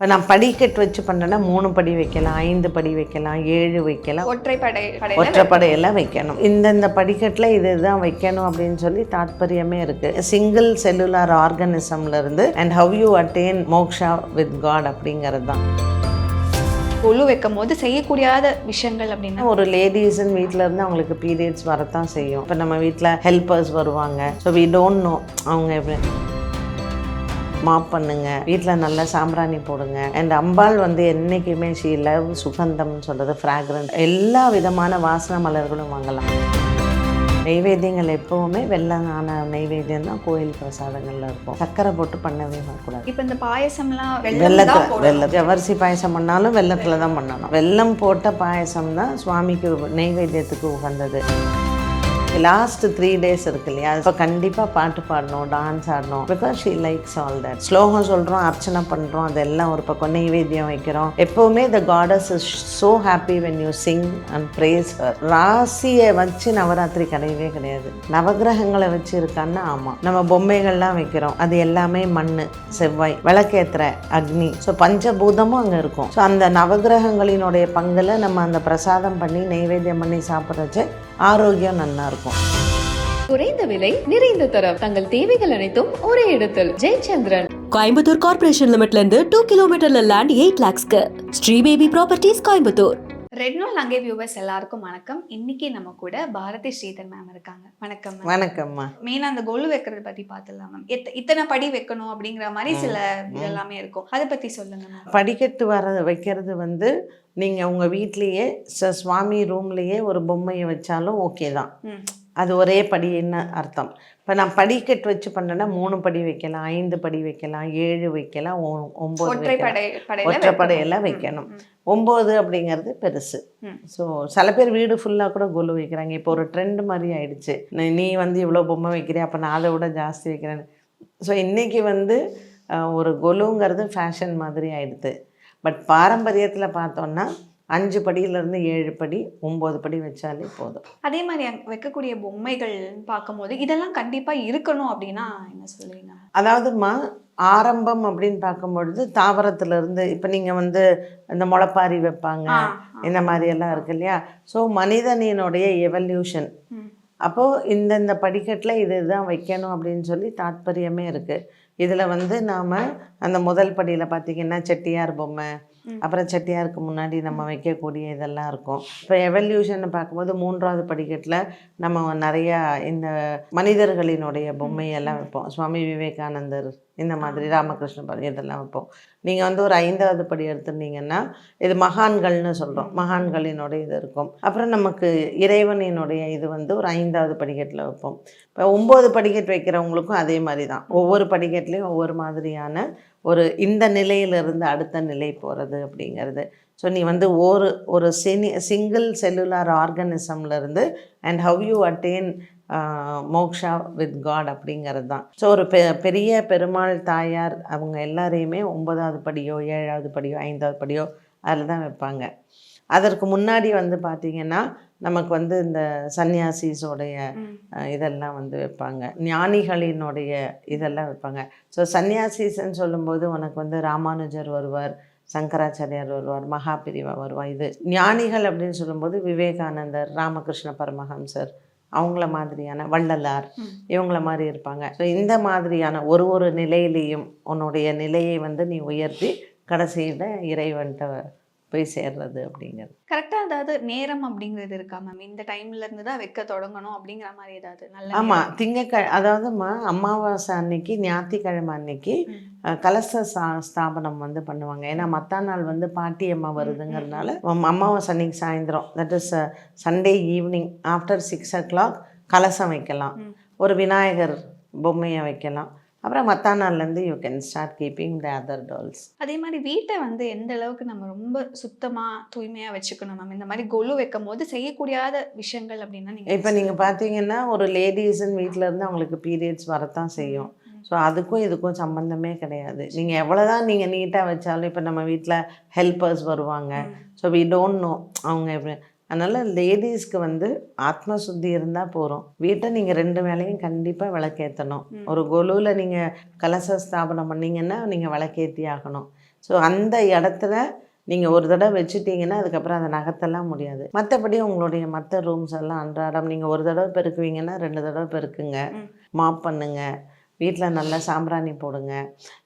இப்போ நான் படிக்கட்டு வச்சு பண்ணுறேன்னா 3 படி வைக்கலாம், 5 படி வைக்கலாம், 7 வைக்கலாம், ஒற்றைப்படையெல்லாம் வைக்கணும். இந்தந்த படிக்கட்டில் இதுதான் வைக்கணும் அப்படின்னு சொல்லி தாத்பரியமே இருக்குது. சிங்கிள் செல்லுலார் ஆர்கனிசம்லேருந்து and how you attain moksha with God அப்படிங்கிறது தான். கொலு வைக்கும் போது செய்யக்கூடாத விஷயங்கள் அப்படின்னா, ஒரு லேடிஸுன்னு வீட்டில் இருந்து அவங்களுக்கு பீரியட்ஸ் வரத்தான் செய்யும். இப்போ நம்ம வீட்டில் ஹெல்ப்பர்ஸ் வருவாங்க. ஸோ வி டோன்ட் நோ அவங்க எப்படி மாப் பண்ணுங்க, வீட்டில் நல்லா சாம்பிராணி போடுங்க. அண்ட் அம்பாள் வந்து என்றைக்குமே ஷீ லவ் சுகந்தம்னு சொல்கிறது, ஃப்ராக்ரன்ஸ், எல்லா விதமான வாசனை மலர்களும் வாங்கலாம். நெய்வேத்தியங்கள் எப்போவுமே வெள்ளமான நெய்வேத்தியம் தான் கோயில் பிரசாதங்களில் இருக்கும். சக்கரை போட்டு பண்ணவே கூடாது. இப்போ இந்த பாயசம்லாம் வெள்ளம் ஜவரிசி பாயசம் பண்ணாலும் வெள்ளத்தில் தான் பண்ணணும். வெல்லம் போட்ட பாயசம் தான் சுவாமிக்கு நெய்வேத்தியத்துக்கு உகந்தது. லாஸ்ட் 3 days இருக்கு இல்லையா, இப்போ கண்டிப்பாக பாட்டு பாடணும், டான்ஸ் ஆடணும். Because she likes all that. ஸ்லோகம் சொல்கிறோம், அர்ச்சனை பண்ணுறோம், அதெல்லாம் ஒரு பக்கம் நெய்வேத்தியம் வைக்கிறோம். எப்போவுமே the goddess is so happy when you sing and praise her. ராசியை வச்சு நவராத்திரி கிடையவே கிடையாது. நவகிரகங்களை வச்சு இருக்கான்னா ஆமாம். நம்ம பொம்மைகள்லாம் வைக்கிறோம், அது எல்லாமே மண், செவ்வாய், விளக்கேற்றுற அக்னி. ஸோ பஞ்சபூதமும் அங்கே இருக்கும். ஸோ அந்த நவகிரகங்களினுடைய பங்கில் நம்ம அந்த பிரசாதம் பண்ணி நெய்வேத்தியம் பண்ணி சாப்பிட்றச்சு ஆரோக்கியம் நல்லா இருக்கும். குறைந்த விலை, நிறைந்த தரம், தங்கள் தேவைகள் அனைத்தும் ஒரே இடத்தில். ஜெயச்சந்திரன். கோயம்புத்தூர் கார்ப்பரேஷன் லிமிட்ல இருந்து 2 கிலோமீட்டர்ல லேண்ட் 8 lakhsக்கு. Sri baby properties Coimbatore. Red நோல் அங்கே வியூவர்ஸ் எல்லாருக்கும் வணக்கம். இன்னைக்கு நம்ம கூட பாரதி ஸ்ரீதர் மேம் இருக்காங்க. வணக்கம் மேம். வணக்கம்மா. மெயினாக அந்த கொலு வைக்கிறத பற்றி பார்த்துடலாம் மேம். இத்தனை படி வைக்கணும் அப்படிங்கிற மாதிரி சில இதெல்லாமே இருக்கும், அதை பற்றி சொல்லுங்க மேம். படிக்கட்டு வைக்கிறது வந்து நீங்கள் உங்கள் வீட்லேயே சுவாமி ரூம்லேயே ஒரு பொம்மையை வச்சாலும் ஓகே தான். அது ஒரே படின்னு அர்த்தம். இப்போ நான் படிக்கட்டு வச்சு பண்ணுறேன்னா 3 படி வைக்கலாம், 5 படி வைக்கலாம், 7 வைக்கலாம், 9 ஒற்றைப்படையெல்லாம் வைக்கணும். 9 அப்படிங்கிறது பெருசு. ஸோ சில பேர் வீடு ஃபுல்லாக கூட கொலு வைக்கிறாங்க. இப்போ ஒரு ட்ரெண்ட் மாதிரி ஆயிடுச்சு. நீ வந்து இவ்வளோ பொம்மை வைக்கிறேன், அப்போ நான் அதை விட ஜாஸ்தி வைக்கிறேன்னு. ஸோ இன்றைக்கி வந்து ஒரு கொலுங்கிறது ஃபேஷன் மாதிரி ஆயிடுது. பட் பாரம்பரியத்தில் பார்த்தோன்னா 5 படியிலேருந்து 7 படி, 9 படி வச்சாலே போதும். அதே மாதிரி வைக்கக்கூடிய பொம்மைகள் பார்க்கும்போது இதெல்லாம் கண்டிப்பாக இருக்கணும் அப்படின்னா என்ன சொல்லுவீங்க? அதாவதுமா ஆரம்பம் அப்படின்னு பார்க்கும்பொழுது தாவரத்துலேருந்து இப்போ நீங்கள் வந்து இந்த முளைப்பாரி வைப்பாங்க, இந்த மாதிரியெல்லாம் இருக்கு இல்லையா. ஸோ மனிதனினுடைய எவல்யூஷன் அப்போது இந்தந்த படிக்கட்டில் இதுதான் வைக்கணும் அப்படின்னு சொல்லி தாத்பரியமே இருக்குது. இதில் வந்து நாம் அந்த முதல் படியில் பார்த்திங்கன்னா செட்டியார் பொம்மை, அப்புறம் செட்டியாருக்கு முன்னாடி நம்ம வைக்கக்கூடிய இதெல்லாம் இருக்கும். இப்போ எவல்யூஷன் பார்க்கும்போது 3வது படிக்கட்டில் நம்ம நிறையா இந்த மனிதர்களினுடைய பொம்மையெல்லாம் வைப்போம். சுவாமி விவேகானந்தர், இந்த மாதிரி ராமகிருஷ்ண இதெல்லாம் வைப்போம். நீங்கள் வந்து ஒரு 5வது படி எடுத்துருந்தீங்கன்னா இது மகான்கள்னு சொல்கிறோம், மகான்களினுடைய இது இருக்கும். அப்புறம் நமக்கு இறைவனினுடைய இது வந்து ஒரு 5வது படிக்கட்டில் வைப்போம். இப்போ 9 படிக்கட்டு வைக்கிறவங்களுக்கும் அதே மாதிரி தான். ஒவ்வொரு படிக்கட்டுலேயும் ஒவ்வொரு மாதிரியான ஒரு இந்த நிலையிலிருந்து அடுத்த நிலை போகிறது அப்படிங்கிறது. ஸோ நீ வந்து ஒரு சிங்கிள் செல்லுலார் ஆர்கனிசம்லேருந்து and how you attain moksha with God அப்படிங்கிறது தான். ஸோ ஒரு பெரிய பெருமாள் தாயார் அவங்க எல்லாரையுமே 9வது படியோ 7வது படியோ 5வது படியோ அதில் தான் வைப்பாங்க. அதற்கு முன்னாடி வந்து பார்த்திங்கன்னா நமக்கு வந்து இந்த சன்னியாசிஸோடைய இதெல்லாம் வந்து வைப்பாங்க, ஞானிகளினுடைய இதெல்லாம் வைப்பாங்க. ஸோ சன்னியாசிஸ்ன்னு சொல்லும்போது உனக்கு வந்து ராமானுஜர் வருவார், சங்கராச்சாரியார் வருவார், மகாபிரிவா வருவார். இது ஞானிகள் அப்படின்னு சொல்லும்போது விவேகானந்தர், ராமகிருஷ்ண பரமஹம்சர், அவங்கள மாதிரியான வள்ளலார், இவங்கள மாதிரி இருப்பாங்க. ஸோ இந்த மாதிரியான ஒரு நிலையிலையும் உன்னுடைய நிலையை வந்து நீ உயர்த்தி கடைசியில் இறைவன்கிட்ட போய் சேர்றது அப்படிங்கிறது கரெக்டாக. அதாவது நேரம் அப்படிங்கிறது இருக்கா மேம்? இந்த டைம்ல இருந்து தான் வைக்க தொடங்கணும் அப்படிங்கிற மாதிரி ஏதாவது நல்ல? ஆமாம், அதாவதுமா அமாவாசை அன்னைக்கு, ஞாயிற்றுக்கிழமை அன்னைக்கு கலச ஸ்தாபனம் வந்து பண்ணுவாங்க. ஏன்னா மற்ற நாள் வந்து பாட்டியம்மா வருதுங்கிறதுனால அமாவாசை அன்னைக்கு சாயந்தரம், that is Sunday evening after 6 o'clock கலசம் வைக்கலாம், ஒரு விநாயகர் பொம்மையை வைக்கலாம். அப்புறம் மற்ற நாள்லேருந்து you can start keeping the other dolls. அதே மாதிரி வீட்டை வந்து எந்த அளவுக்கு நம்ம ரொம்ப சுத்தமாக தூய்மையாக வச்சுக்கணும் மேம்? இந்த மாதிரி கொலு வைக்கும் போது செய்யக்கூடாத விஷயங்கள் அப்படின்னா இப்போ நீங்கள் பார்த்தீங்கன்னா ஒரு லேடிஸுன்னு வீட்டில் இருந்து அவங்களுக்கு பீரியட்ஸ் வரத்தான் செய்யும். ஸோ அதுக்கும் இதுக்கும் சம்மந்தமே கிடையாது. நீங்கள் எவ்வளோதான் நீங்கள் நீட்டாக வச்சாலும் இப்போ நம்ம வீட்டில் ஹெல்ப்பர்ஸ் வருவாங்க. ஸோ வி டோன்ட் நோ அவங்க எப்படி. அதனால் லேடிஸ்க்கு வந்து ஆத்ம சுத்தி இருந்தால் போகிறோம். வீட்டை நீங்கள் 2 வேளையும் கண்டிப்பாக விளக்கேற்றணும். ஒரு கொலுவில் நீங்கள் கலச ஸ்தாபனம் பண்ணிங்கன்னா நீங்கள் விளக்கேற்றி ஆகணும். ஸோ அந்த இடத்துல நீங்கள் ஒரு தடவை வச்சுட்டிங்கன்னா அதுக்கப்புறம் அதை நகர்த்தலாம் முடியாது. மற்றபடி உங்களுடைய மற்ற ரூம்ஸ் எல்லாம் அன்றாடம் நீங்கள் ஒரு தடவை பெருக்குவீங்கன்னா 2 தடவை பெருக்குங்க, மாப் பண்ணுங்க, வீட்டில் நல்லா சாம்பிராணி போடுங்க.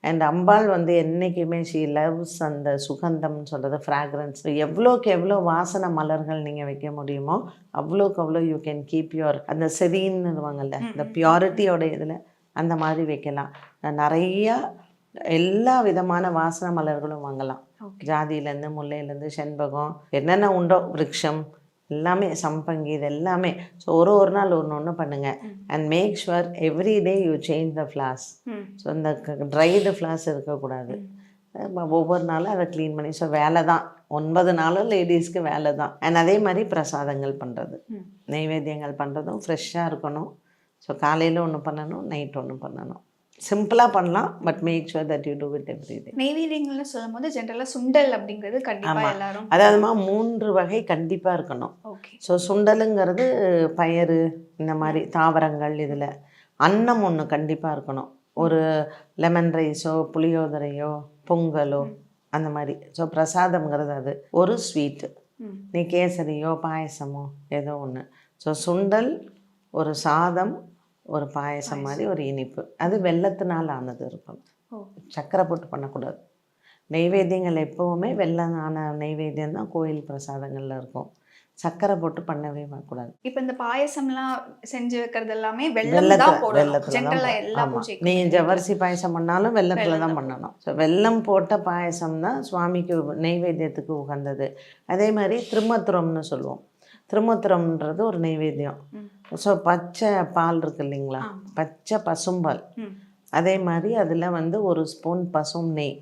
அண்ட் அம்பாள் வந்து என்றைக்குமே ஷீ லவ்ஸ் அந்த சுகந்தம்னு சொல்கிறது, ஃப்ராக்ரன்ஸ். எவ்வளோக்கு எவ்வளோ வாசனை மலர்கள் நீங்கள் வைக்க முடியுமோ அவ்வளோக்கு அவ்வளோ யூ கேன் கீப் யுவர் அந்த செரீன்னுவாங்கல்ல, இந்த பியூரிட்டியோட இதில் அந்த மாதிரி வைக்கலாம். நிறையா எல்லா விதமான வாசனை மலர்களும் வாங்கலாம். ஜாதியிலேருந்து, முல்லையிலேருந்து, செண்பகம், என்னென்ன உண்டோ விருட்சம் எல்லாமே, சம்பங்கி, இது எல்லாமே. ஸோ ஒரு நாள் ஒன்று பண்ணுங்கள். And make sure every day you change the flowers. So இந்த ட்ரைடு ஃப்ளார்ஸ் இருக்கக்கூடாது. ஒவ்வொரு நாளும் அதை க்ளீன் பண்ணி. ஸோ வேலை தான் 9 நாளும் லேடிஸ்க்கு வேலை தான். அண்ட் அதே மாதிரி பிரசாதங்கள் பண்ணுறது, நைவேத்தியங்கள் பண்ணுறதும் ஃப்ரெஷ்ஷாக இருக்கணும். ஸோ காலையில் ஒன்று பண்ணணும், நைட் ஒன்று பண்ணணும். சிம்பிளாக பண்ணலாம், but make sure that you do it every day. நெய்வேத்தியங்கள்னு சொல்லும் போது ஜென்ரலாக சுண்டல் அப்படிங்கிறது கண்டிப்பாக எல்லாரும், அதாவதுமா 3 வகை கண்டிப்பாக இருக்கணும். ஓகே. ஸோ சுண்டலுங்கிறது பயறு, இந்த மாதிரி தாவரங்கள். இதில் அன்னம் ஒன்று கண்டிப்பாக இருக்கணும். ஒரு லெமன் ரைஸோ, புளியோதரையோ, பொங்கலோ, அந்த மாதிரி. ஸோ பிரசாதம்ங்கிறது அது. ஒரு ஸ்வீட்டு, நீ கேசரியோ பாயசமோ ஏதோ ஒன்று. ஸோ சுண்டல், ஒரு சாதம், ஒரு பாயசம் மாதிரி ஒரு இனிப்பு. அது வெல்லத்தினால் ஆனது இருக்கணும், சர்க்கரை போட்டு பண்ணக்கூடாது. நெய்வேத்தியங்கள் எப்போவுமே வெல்லம் ஆன நெய்வேத்தியம் தான் கோயில் பிரசாதங்களில் இருக்கும். சர்க்கரை போட்டு பண்ணவே கூடாது. இப்போ இந்த பாயசம்லாம் செஞ்சு வைக்கிறது எல்லாமே வெல்லம் தான் போடணும் ஜென்ரலாக எல்லா பூஜைக்கும். நீ ஜவ்வரிசி பாயசம் பண்ணாலும் வெல்லத்தில் தான் பண்ணணும். ஸோ வெல்லம் போட்ட பாயசம் தான் சுவாமிக்கு நெய்வேத்தியத்துக்கு உகந்தது. அதே மாதிரி திருமத்துரம்னு சொல்லுவோம். திருமத்துரம்ன்றது ஒரு நெய்வேத்தியம். ஸோ பச்சை பால் இருக்கு இல்லைங்களா, பச்சை பசும்பால். அதே மாதிரி அதில் வந்து 1 ஸ்பூன் பசும் நெய்,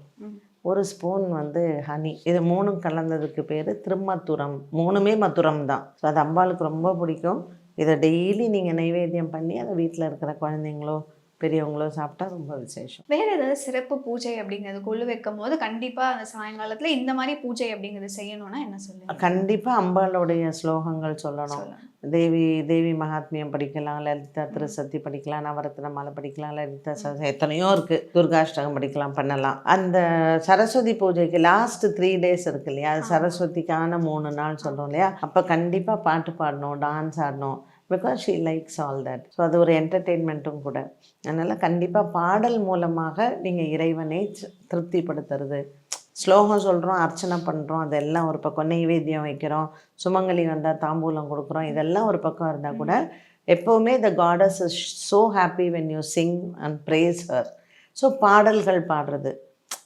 1 ஸ்பூன் வந்து ஹனி, இது 3ம் கலந்ததுக்கு பேர் திருமத்துரம். 3மே மத்துரம் தான். ஸோ அது அம்பாளுக்கு ரொம்ப பிடிக்கும். இதை டெய்லி நீங்கள் நைவேத்தியம் பண்ணி அதை வீட்டில் இருக்கிற குழந்தைங்களோ பெரியவங்களோ சாப்பிட்டா ரொம்ப விசேஷம். வேறு ஏதாவது சிறப்பு பூஜை அப்படிங்கிறது கொள்ளு வைக்கும் போது கண்டிப்பாக அந்த சாயங்காலத்தில் இந்த மாதிரி பூஜை அப்படிங்கிறது செய்யணும்னா என்ன சொல்லுங்க? கண்டிப்பாக அம்பாளுடைய ஸ்லோகங்கள் சொல்லணும். தேவி மகாத்மியம் படிக்கலாம், லலிதா திருசத்தி படிக்கலாம், நவரத்ன மாலை படிக்கலாம், லலிதா எத்தனையோ இருக்குது, துர்காஷ்டகம் படிக்கலாம், பண்ணலாம். அந்த சரஸ்வதி பூஜைக்கு லாஸ்ட் 3 days இருக்கு இல்லையா, அது சரஸ்வதிக்கான 3 நாள் சொல்கிறோம் இல்லையா, அப்போ கண்டிப்பாக பாட்டு பாடணும், டான்ஸ் ஆடணும். Because she likes all that. So அது ஒரு என்டர்டெயின்மெண்ட்டும் கூட. அதனால் கண்டிப்பாக பாடல் மூலமாக நீங்கள் இறைவனை திருப்திப்படுத்துறது. ஸ்லோகம் சொல்கிறோம், அர்ச்சனை பண்ணுறோம், அதெல்லாம் ஒரு பக்கம். நெய்வேத்தியம் வைக்கிறோம், சுமங்கலி வந்தால் தாம்பூலம் கொடுக்குறோம், இதெல்லாம் ஒரு பக்கம் இருந்தால் கூட எப்போவுமே the goddess is so happy when you sing and praise her. So பாடல்கள் பாடுறது.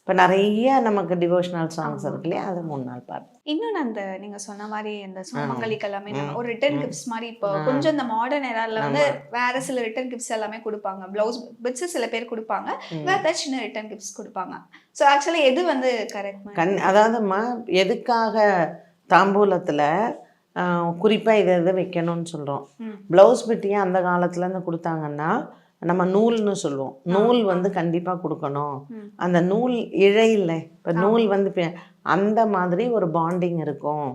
இப்போ நிறைய நமக்கு டிவோஷனல் சாங்ஸ் இருக்கு இல்லையா, அது 3 நாள் பாடு. இன்னொன்று அந்த நீங்கள் சொன்ன மாதிரி இந்த சுமங்கலிக்கு எல்லாமே நம்ம ஒரு ரிட்டர்ன் கிஃப்ட்ஸ் மாதிரி இப்போ கொஞ்சம் இந்த மாடர்ன் எரால வந்து வேற சில ரிட்டர்ன் கிஃப்ட்ஸ் எல்லாமே கொடுப்பாங்க. ப்ளவுஸ் பிட்ஸ் சில பேர் கொடுப்பாங்க, வேற ஏதாவது சின்ன ரிட்டர்ன் கிஃப்ட்ஸ் கொடுப்பாங்க. ஸோ ஆக்சுவலி எது வந்து கரெக்ட்? அதாவதுமா எதுக்காக தாம்பூலத்தில் குறிப்பாக இதை வைக்கணும்னு சொல்கிறோம். ப்ளவுஸ் பிட்டியை அந்த காலத்துலேருந்து கொடுத்தாங்கன்னா நம்ம நூல்னு சொல்லுவோம். நூல் வந்து கண்டிப்பாக கொடுக்கணும். அந்த நூல் இழையில் இப்போ நூல் வந்து அந்த மாதிரி ஒரு பாண்டிங் இருக்கும்.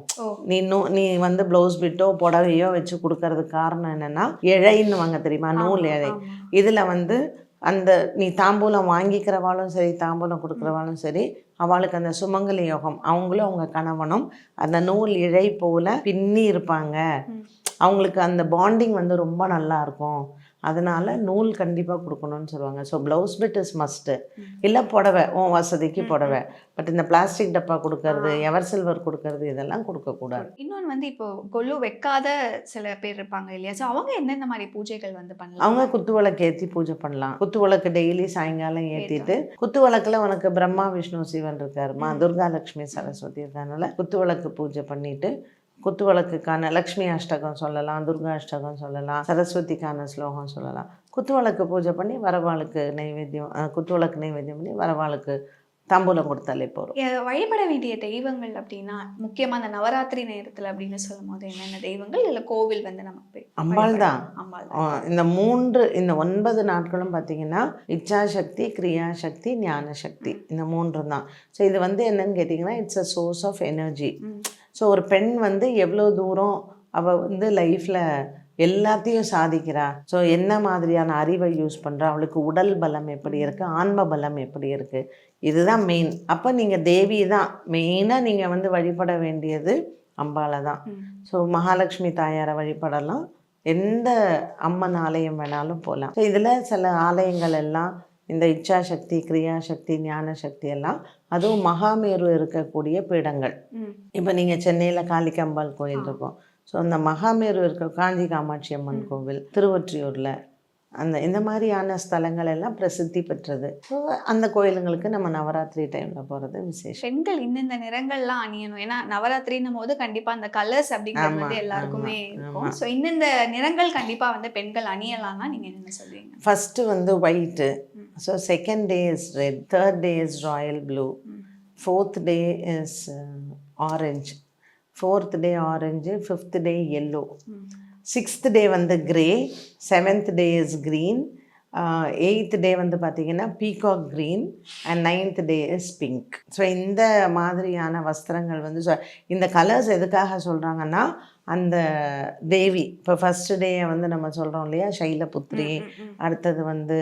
நீ வந்து ப்ளவுஸ் பிட்டோ புடவையோ வச்சு கொடுக்கறதுக்கு காரணம் என்னென்னா இழைன்னு வாங்க தெரியுமா, நூல் இழை. இதில் வந்து அந்த நீ தாம்பூலம் வாங்கிக்கிறவாளும் சரி, தாம்பூலம் கொடுக்குறவாளும் சரி, அவளுக்கு அந்த சுமங்கலி யோகம், அவங்களும் அவங்க கணவனும் அந்த நூல் இழை போல் பின்னி இருப்பாங்க. அவங்களுக்கு அந்த பாண்டிங் வந்து ரொம்ப நல்லா இருக்கும். அதனால் நூல் கண்டிப்பாக கொடுக்கணும்னு சொல்லுவாங்க. So blouse bit is must. இல்லை புடவை, வசதிக்கு புடவை. பட் இந்த பிளாஸ்டிக் டப்பா கொடுக்கறது, எவர் சில்வர் கொடுக்கறது, இதெல்லாம் கொடுக்கக்கூடாது. இன்னொன்று வந்து இப்போ கொள்ளு வைக்காத சில பேர் இருப்பாங்க இல்லையா, ஸோ அவங்க எந்தெந்த மாதிரி பூஜைகள் வந்து பண்ணலாம்? அவங்க குத்து விளக்கு ஏற்றி பூஜை பண்ணலாம். குத்து விளக்கு டெய்லி சாயங்காலம் ஏற்றிட்டு, குத்து விளக்கில் உனக்கு பிரம்மா விஷ்ணு சிவன் இருக்காருமா, துர்கா லட்சுமி சரஸ்வதி இருக்கானால குத்து விளக்கு பூஜை பண்ணிவிட்டு, குத்து விளக்குக்கான லக்ஷ்மி அஷ்டகம் சொல்லலாம், துர்கா அஷ்டகம் சொல்லலாம், சரஸ்வதிக்கான ஸ்லோகம் சொல்லலாம். குத்து விளக்கு பூஜை பண்ணி வரவாளுக்கு நைவேத்தியம், குத்து விளக்கு நைவேத்தியம் பண்ணி வரவாளுக்கு தாம்பூலம் கொடுத்தாலே போகிறோம். வழிபட வேண்டிய தெய்வங்கள் அப்படின்னா முக்கியமாக அந்த நவராத்திரி நேரத்தில் அப்படின்னு சொல்லும் போது என்னென்ன தெய்வங்கள்? இல்லை கோவில் வந்து நமக்கு அம்பாள் தான். இந்த 9 நாட்களும் பார்த்தீங்கன்னா இச்சாசக்தி, கிரியாசக்தி, ஞான சக்தி, இந்த 3 தான். ஸோ இது வந்து என்னன்னு கேட்டிங்கன்னா it's a source of energy. So ஒரு பெண் வந்து எவ்வளோ தூரம் அவள் வந்து லைஃப்பில் எல்லாத்தையும் சாதிக்கிறா. ஸோ என்ன மாதிரியான அறிவை யூஸ் பண்ணுறா, அவளுக்கு உடல் பலம் எப்படி இருக்குது, ஆன்ம பலம் எப்படி இருக்குது, இதுதான் மெயின். அப்போ நீங்கள் தேவி தான் மெயினாக நீங்கள் வந்து வழிபட வேண்டியது அம்பாளை தான். ஸோ மகாலட்சுமி தாயாரை வழிபடலாம், எந்த அம்மன் ஆலயம் வேணாலும் போகலாம். ஸோ இதில் சில ஆலயங்கள் எல்லாம் இந்த இச்சாசக்தி, கிரியாசக்தி, ஞான சக்தி எல்லாம் அதுவும் மகாமேரு இருக்கக்கூடிய பீடங்கள். இப்போ நீங்கள் சென்னையில் காளிகாம்பாள் கோயில் இருக்கும். ஸோ அந்த மகாமேரு இருக்க காஞ்சி காமாட்சி அம்மன் கோவில், திருவொற்றியூரில் இந்த மாதிரியான ஸ்தலங்கள் எல்லாம் பிரசித்தி பெற்றது. ஸோ அந்த கோயிலுங்களுக்கு நம்ம நவராத்திரி டைமில் போகிறது விசேஷம். பெண்கள் இந்த நிறங்கள்லாம் அணியணும். ஏன்னா நவராத்திரின்னும் போது கண்டிப்பா அந்த கலர்ஸ் அப்படிங்கிறது வந்து எல்லாருக்குமே இருக்கும். ஸோ இந்த நிறங்கள் கண்டிப்பா வந்து பெண்கள் அணியலாம்னா நீங்க என்ன சொல்றீங்க? ஃபர்ஸ்ட் வந்து white, so second day is red, third day is royal blue, fourth day is orange, fourth day orange, fifth day yellow, sixth day வந்து grey, seventh day is green, eighth day வந்து பார்த்திங்கன்னா peacock green, and ninth day is pink. So இந்த மாதிரியான வஸ்திரங்கள் வந்து இந்த colours எதுக்காக சொல்கிறாங்கன்னா அந்த தேவி இப்போ ஃபஸ்ட்டு டேயை வந்து நம்ம சொல்கிறோம் இல்லையா சைலபுத்ரி, அடுத்தது வந்து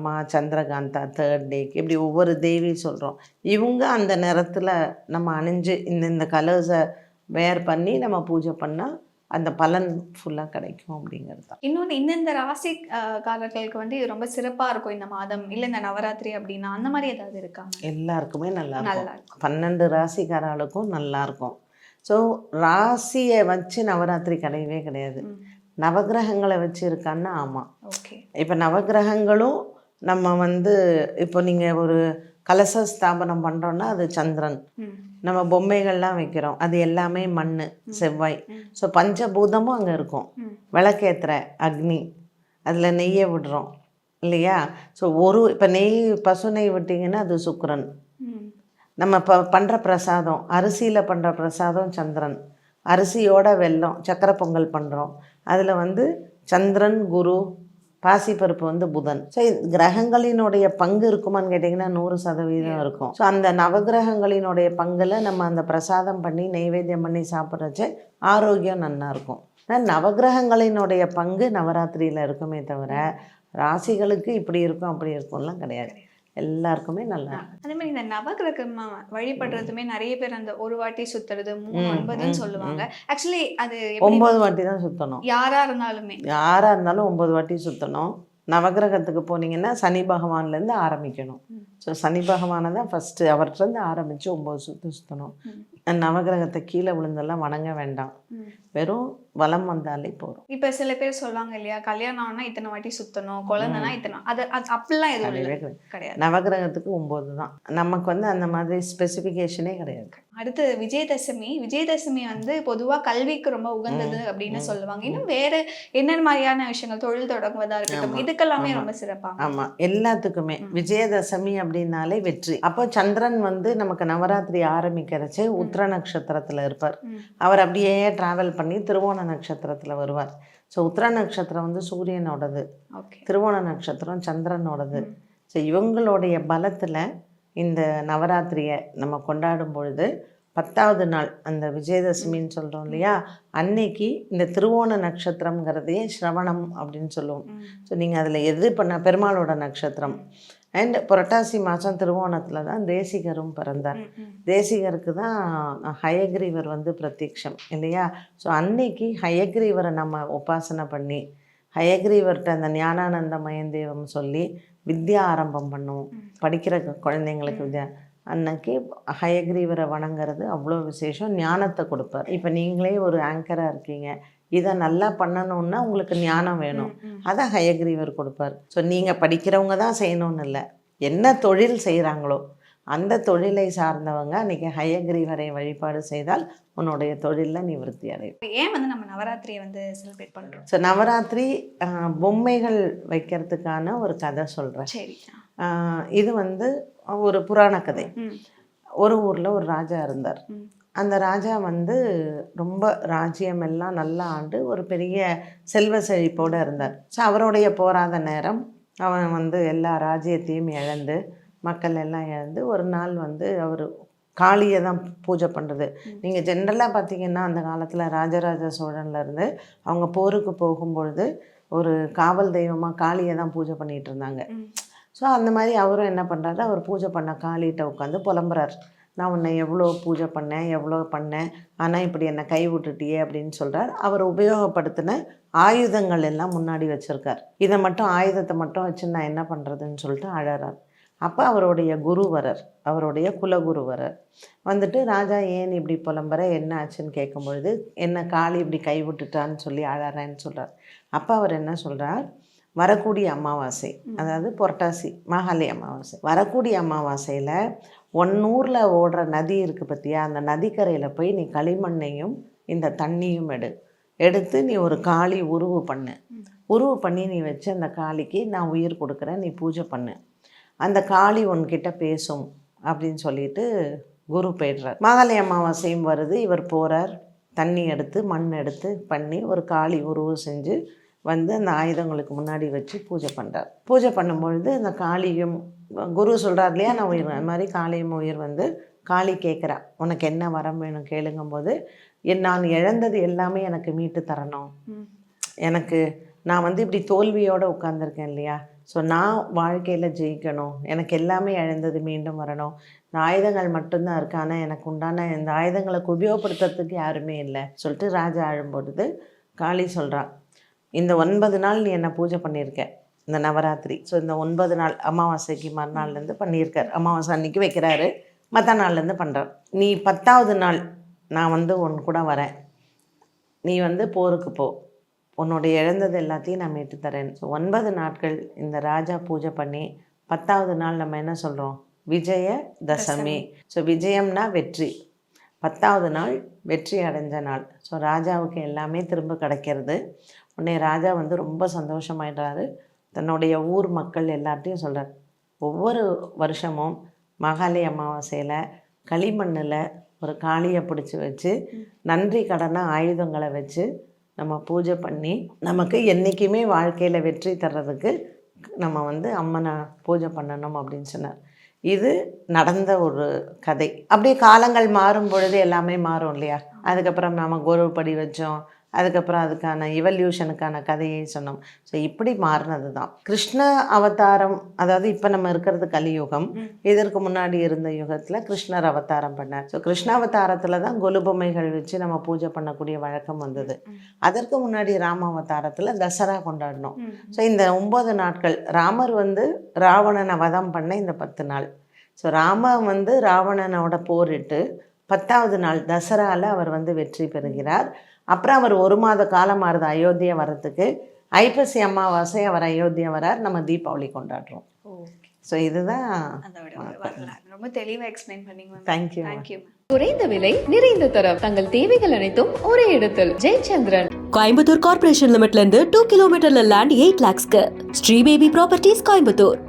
மா சந்திரகாந்தா, தேர்ட் டேக்கு இப்படி ஒவ்வொரு தேவி சொல்கிறோம். இவங்க அந்த நேரத்தில் நம்ம அணிஞ்சு இந்த கலர்ஸை வேர் பண்ணி நம்ம பூஜை பண்ணால் அந்த பலன் ஃபுல்லாக கிடைக்கும் அப்படிங்கிறது தான். இன்னொன்று இந்த ராசிக்காரர்களுக்கு வந்து இது ரொம்ப சிறப்பாக இருக்கும் இந்த மாதம், இல்லை இந்த நவராத்திரி அப்படின்னா அந்த மாதிரி ஏதாவது இருக்கா? எல்லாருக்குமே நல்லா இருக்கும். 12 ராசிக்காரர்களுக்கும் நல்லாயிருக்கும். ஸோ ராசியை வச்சு நவராத்திரி கிடையவே கிடையாது. நவகிரகங்களை வச்சு இருக்கான்னா ஆமாம். ஓகே. இப்போ நவகிரகங்களும் நம்ம வந்து இப்போ நீங்கள் ஒரு கலச ஸ்தாபனம் பண்ணுறோன்னா அது சந்திரன், நம்ம பொம்மைகள்லாம் வைக்கிறோம் அது எல்லாமே மண், செவ்வாய். ஸோ பஞ்சபூதமும் அங்கே இருக்கும். விளக்கேற்றுற அக்னி, அதில் நெய்யை விடுறோம் இல்லையா? ஸோ இப்போ நெய், பசு நெய் விட்டிங்கன்னா அது சுக்கிரன். நம்ம பண்ணுற பிரசாதம், அரிசியில் பண்ணுற பிரசாதம் சந்திரன், அரிசியோட வெல்லம் சக்கரை பொங்கல் பண்ணுறோம், அதில் வந்து சந்திரன், குரு, பாசிப்பருப்பு வந்து புதன். ஸோ கிரகங்களினுடைய பங்கு இருக்குமான்னு கேட்டிங்கன்னா 100% இருக்கும். ஸோ அந்த நவகிரகங்களினுடைய பங்கில் நம்ம அந்த பிரசாதம் பண்ணி நெய்வேத்தியம் பண்ணி சாப்பிட்றச்சு ஆரோக்கியம் நல்லா இருக்கும். நவகிரகங்களினுடைய பங்கு நவராத்திரியில் இருக்குமே தவிர ராசிகளுக்கு இப்படி இருக்கும் அப்படி இருக்கும்லாம் கிடையாது. எல்லாருக்குமே நல்லா. அதே மாதிரி இந்த நவகிரகம் வழிபடுறதுமே நிறைய பேர் அந்த ஒரு வாட்டி சுத்துறது 3 9ன்னு சொல்லுவாங்க. ஆக்சுவலி அது 9 வாட்டி தான் சுற்றணும். யாரா இருந்தாலும் 9 வாட்டி சுற்றணும். நவகிரகத்துக்கு போனீங்கன்னா சனி பகவான்லேருந்து ஆரம்பிக்கணும். ஸோ சனி பகவானை தான் ஃபஸ்ட்டு அவர்கிட்டருந்து ஆரம்பித்து 9 சுற்றணும். நவகிரகத்தை கீழே விழுந்தெல்லாம் வணங்க வேண்டாம், வெறும் வலம் வந்தாலே போகிறோம். இப்போ சில பேர் சொல்லுவாங்க இல்லையா, கல்யாணம் ஆனால் இத்தனை வாட்டி சுற்றணும், குழந்தைனா இத்தனை, அது அப்படிலாம் எதுவும் கிடையாது. நவகிரகத்துக்கு 9 தான். நமக்கு வந்து அந்த மாதிரி ஸ்பெசிஃபிகேஷனே கிடையாது. அடுத்து விஜயதசமி. விஜயதசமி வந்து பொதுவாக கல்விக்கு ரொம்ப உகந்தது அப்படின்னு சொல்லுவாங்க. இன்னும் வேறு என்னென்ன மாதிரியான விஷயங்கள், தொழில் தொடங்குவதா இருக்கட்டும், இதுக்கெல்லாமே ரொம்ப சிறப்பாக. ஆமாம், எல்லாத்துக்குமே விஜயதசமி அப்படின்னாலே வெற்றி. அப்போ சந்திரன் வந்து நமக்கு நவராத்திரி ஆரம்பிக்கிறச்சே உத்திர நட்சத்திரத்தில் இருப்பார். அவர் அப்படியே டிராவல் பண்ணி திருவோண நட்சத்திரத்தில் வருவார். ஸோ உத்திர நட்சத்திரம் வந்து சூரியனோடது, திருவோண நட்சத்திரம் சந்திரனோடது. ஸோ இவங்களுடைய பலத்தில் இந்த நவராத்திரியை நம்ம கொண்டாடும் பொழுது 10வது நாள் அந்த விஜயதசமின்னு சொல்கிறோம் இல்லையா, அன்னைக்கு இந்த திருவோண நட்சத்திரங்கிறதையே ஸ்ரவணம் அப்படின்னு சொல்லுவோம். ஸோ நீங்கள் அதில் எது பெருமாளோட நட்சத்திரம். அண்ட் புரட்டாசி மாதம் திருவோணத்தில் தான் தேசிகரும் பிறந்தார். தேசிகருக்கு தான் ஹயக்ரீவர் வந்து பிரத்யக்ஷம் இல்லையா? ஸோ அன்னைக்கு ஹயக்ரீவரை நம்ம உபாசனை பண்ணி ஹயக்ரீவர்கிட்ட அந்த ஞானானந்த மயந்தேவம் சொல்லி வித்யா ஆரம்பம் பண்ணுவோம். படிக்கிற குழந்தைங்களுக்கு வித்யா அன்னைக்கு ஹயக்ரீவரை வணங்குறது அவ்வளோ விசேஷம். ஞானத்தை கொடுப்பார். இப்போ நீங்களே ஒரு ஆங்கராக இருக்கீங்க, இதை நல்லா பண்ணணுன்னா உங்களுக்கு ஞானம் வேணும், அதை ஹயக்ரீவர் கொடுப்பார். ஸோ நீங்கள் படிக்கிறவங்க தான் செய்யணும்னு இல்லை, என்ன தொழில் செய்கிறாங்களோ அந்த தொழிலை சார்ந்தவங்க அன்றைக்கி ஹயக்ரீவரை வழிபாடு செய்தால் உன்னுடைய தொழிலில் நீ விருத்தி அடையும். ஏன் வந்து நம்ம நவராத்திரியை வந்து செலிப்ரேட் பண்ணுறோம்? ஸோ நவராத்திரி பொம்மைகள் வைக்கிறதுக்கான ஒரு கதை சொல்கிறேன். சரி. இது வந்து ஒரு புராண கதை. ஒரு ஊரில் ஒரு ராஜா இருந்தார். அந்த ராஜா வந்து ரொம்ப ராஜ்யமெல்லாம் நல்லா ஆண்டு ஒரு பெரிய செல்வ செழிப்போடு இருந்தார். ஸோ அவருடைய போராத நேரம் அவன் வந்து எல்லா ராஜ்யத்தையும் இழந்து மக்கள் எல்லாம் இழந்து ஒரு நாள் வந்து அவர் காளியை தான் பூஜை பண்ணுறது. நீங்கள் ஜென்ரலாக பார்த்தீங்கன்னா அந்த காலத்தில் ராஜராஜ சோழன்லேருந்து அவங்க போருக்கு போகும்பொழுது ஒரு காவல் தெய்வமாக காளியை தான் பூஜை பண்ணிகிட்டு இருந்தாங்க. ஸோ அந்த மாதிரி அவரும் என்ன பண்ணுறாரு, அவர் பூஜை பண்ண காளிகிட்ட உட்காந்து புலம்புறார். நான் உன்னை எவ்வளோ பூஜை பண்ணேன், எவ்வளோ பண்ணேன், ஆனால் இப்படி என்னை கை விட்டுட்டியே அப்படின்னு சொல்கிறார். அவர் உபயோகப்படுத்தின ஆயுதங்கள் எல்லாம் முன்னாடி வச்சுருக்கார். இதை மட்டும் ஆயுதத்தை மட்டும் வச்சு நான் என்ன பண்ணுறதுன்னு சொல்லிட்டு அழறார். அப்போ அவருடைய குருவரர், அவருடைய குலகுருவரர் வந்துட்டு, ராஜா ஏன் இப்படி புலம்புற, என்ன ஆச்சுன்னு கேட்கும்பொழுது, என்ன காளி இப்படி கை விட்டுட்டான்னு சொல்லி அழறேன்னு சொல்கிறார். அப்போ அவர் என்ன சொல்கிறார், வரக்கூடிய அமாவாசை, அதாவது புரட்டாசி மாகாளி அமாவாசை, வரக்கூடிய அமாவாசையில் ஒன்னூரில் ஓடுற நதி இருக்குது பார்த்தியா, அந்த நதிக்கரையில் போய் நீ களிமண்ணையும் இந்த தண்ணியும் எடுத்து நீ ஒரு காளி உருவு பண்ணி நீ வச்சு அந்த காளிக்கு நான் உயிர் கொடுக்குறேன், நீ பூஜை பண்ணு, அந்த காளி உன்கிட்ட பேசும் அப்படின்னு சொல்லிட்டு குரு போய்டுறார். மாகாளி அமாவாசையும் வருது, இவர் போகிறார், தண்ணி எடுத்து மண் எடுத்து பண்ணி ஒரு காளி உருவு செஞ்சு வந்து அந்த ஆயுதங்களுக்கு முன்னாடி வச்சு பூஜை பண்ணுறார். பூஜை பண்ணும்பொழுது அந்த காளியும், குரு சொல்கிறார் இல்லையா நான் உயிர், அது மாதிரி காளியும் உயிர் வந்து காளி கேட்குறா, உனக்கு என்ன வரம் வேணும் கேளுங்கும்போது, நான் இழந்தது எல்லாமே எனக்கு மீட்டு தரணும், எனக்கு நான் வந்து இப்படி தோல்வியோடு உட்காந்துருக்கேன் இல்லையா, ஸோ நான் வாழ்க்கையில் ஜெயிக்கணும், எனக்கு எல்லாமே இழந்தது மீண்டும் வரணும், இந்த ஆயுதங்கள் மட்டும்தான் இருக்கு, ஆனால் எனக்கு உண்டான இந்த ஆயுதங்களுக்கு உபயோகப்படுத்துறதுக்கு யாருமே இல்லை சொல்லிட்டு ராஜா அழும்பொழுது காளி சொல்கிறான், இந்த 9 நாள் நீ என்னை பூஜை பண்ணியிருக்க, இந்த நவராத்திரி, ஸோ இந்த 9 நாள் அமாவாசைக்கு மறுநாள்லேருந்து பண்ணியிருக்கார், அமாவாசை அன்னைக்கு வைக்கிறாரு, மற்ற நாள்லேருந்து பண்ணுறார். நீ 10வது நாள் நான் வந்து உன் கூட வரேன், நீ வந்து போருக்கு போ, உன்னுடைய இழந்தது எல்லாத்தையும் நான் மீட்டு தரேன். ஸோ 9 நாட்கள் இந்த ராஜா பூஜை பண்ணி 10வது நாள் நம்ம என்ன சொல்கிறோம், விஜய தசமி. ஸோ விஜயம்னா வெற்றி, 10வது நாள் வெற்றி அடைஞ்ச நாள். ஸோ ராஜாவுக்கு எல்லாமே திரும்ப கிடைக்கிறது. உடனே ராஜா வந்து ரொம்ப சந்தோஷமாயிடுறாரு. தன்னுடைய ஊர் மக்கள் எல்லார்ட்டையும் சொல்கிறார், ஒவ்வொரு வருஷமும் மாகாளி அமாவாசையில் களிமண்ணில் ஒரு காளியை பிடிச்சி வச்சு நன்றி கடனாக ஆயுதங்களை வச்சு நம்ம பூஜை பண்ணி நமக்கு என்றைக்குமே வாழ்க்கையில் வெற்றி தர்றதுக்கு நம்ம வந்து அம்மனை பூஜை பண்ணணும் அப்படின்னு சொன்னார். இது நடந்த ஒரு கதை. அப்படியே காலங்கள் மாறும் பொழுது எல்லாமே மாறும் இல்லையா. அதுக்கப்புறம் நம்ம குருப்படி வச்சோம், அதுக்கப்புறம் அதுக்கான இவல்யூஷனுக்கான கதையை சொன்னோம். ஸோ இப்படி மாறினது தான் கிருஷ்ண அவதாரம். அதாவது இப்போ நம்ம இருக்கிறது கலியுகம், இதற்கு முன்னாடி இருந்த யுகத்தில் கிருஷ்ணர் அவதாரம் பண்ணார். ஸோ கிருஷ்ண அவதாரத்தில் தான் கொலுபொம்மைகள் வச்சு நம்ம பூஜை பண்ணக்கூடிய வழக்கம் வந்தது. அதற்கு முன்னாடி ராம அவதாரத்தில் தசரா கொண்டாடினோம். ஸோ இந்த 9 நாட்கள் ராமர் வந்து ராவணனை வதம் பண்ண இந்த 10 நாள். ஸோ ராமன் வந்து ராவணனோட போரிட்டு 10வது நாள் தசராவில் அவர் வந்து வெற்றி பெறுகிறார். அப்புறம் அவர் 1 மாத காலம் ஆறுது அயோத்தியா வர்றதுக்கு. ஐப்பசி அமாவாசை அவர் அயோத்தியா வரார், நம்ம தீபாவளி கொண்டாடுறோம். ஸோ இதுதான் ரொம்ப தெளிவாக எக்ஸ்பிளைன் பண்ணீங்க. தேங்க்யூ. தேங்க்யூ. குறைந்த விலை நிறைந்த தரம் தங்கள் தேவைகள் அனைத்தும் ஒரே இடத்தில். ஜெயச்சந்திரன். கோயம்புத்தூர் கார்ப்பரேஷன் லிமிட்ல இருந்து 2 கிலோமீட்டர்ல லேண்ட் 8 lakhsக்கு. Sri baby properties Coimbatore.